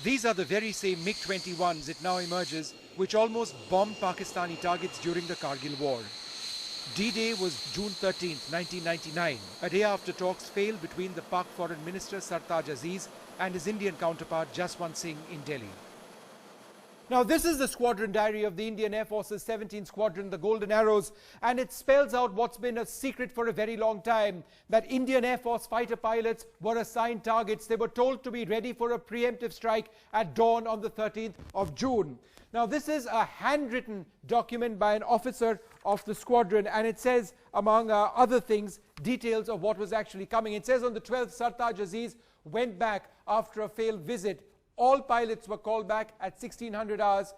These are the very same MiG-21s, it now emerges, which almost bombed Pakistani targets during the Kargil War. D-Day was June 13, 1999, a day after talks failed between the Pak Foreign Minister Sartaj Aziz and his Indian counterpart Jaswant Singh in Delhi. Now, this is the squadron diary of the Indian Air Force's 17th Squadron, the Golden Arrows, and it spells out what's been a secret for a very long time, that Indian Air Force fighter pilots were assigned targets. They were told to be ready for a preemptive strike at dawn on the 13th of June. Now, this is a handwritten document by an officer of the squadron, and it says, among other things, details of what was actually coming. It says on the 12th, Sartaj Aziz went back after a failed visit. All pilots were called back at 1600 hours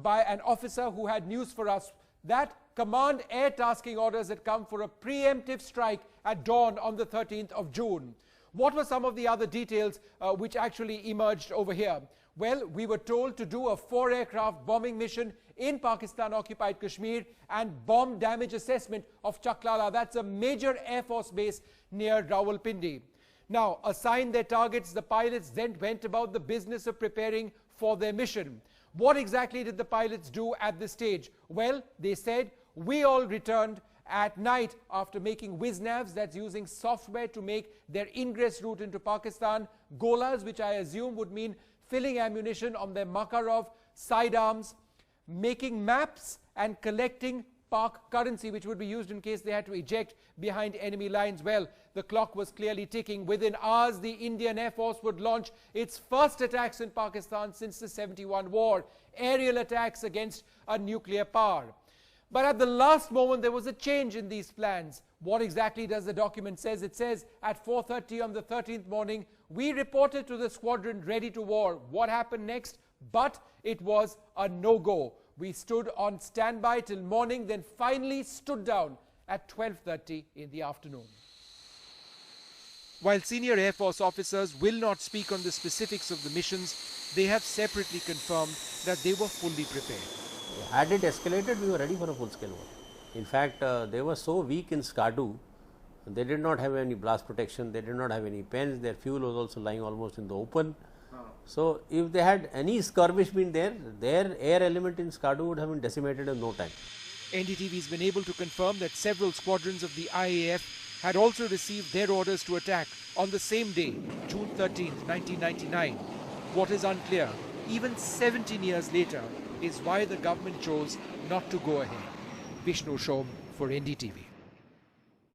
by an officer who had news for us that command air tasking orders had come for a preemptive strike at dawn on the 13th of June. What were some of the other details which actually emerged over here? Well, we were told to do a 4-aircraft bombing mission in Pakistan-occupied Kashmir and bomb damage assessment of Chaklala. That's a major Air Force base near Rawalpindi. Now, assigned their targets, the pilots then went about the business of preparing for their mission. What exactly did the pilots do at this stage? Well, they said, we all returned at night after making WizNavs, that's using software to make their ingress route into Pakistan, golas, which I assume would mean filling ammunition on their Makarov sidearms, making maps and collecting Pak currency, which would be used in case they had to eject behind enemy lines. Well, the clock was clearly ticking. Within hours, the Indian Air Force would launch its first attacks in Pakistan since the 71 war, aerial attacks against a nuclear power. But at the last moment, there was a change in these plans. What exactly does the document say? It says at 4:30 on the 13th morning, we reported to the squadron ready to war. What happened next? But it was a no-go. We stood on standby till morning, then finally stood down at 12:30 in the afternoon. While senior Air Force officers will not speak on the specifics of the missions, they have separately confirmed that they were fully prepared. Had it escalated, we were ready for a full-scale war. In fact, they were so weak in Skadu, they did not have any blast protection, they did not have any pens, their fuel was also lying almost in the open. So, if they had any skirmish been there, their air element in Skadu would have been decimated in no time. NDTV has been able to confirm that several squadrons of the IAF had also received their orders to attack on the same day, June 13, 1999. What is unclear, even 17 years later, is why the government chose not to go ahead. Vishnu Shom for NDTV.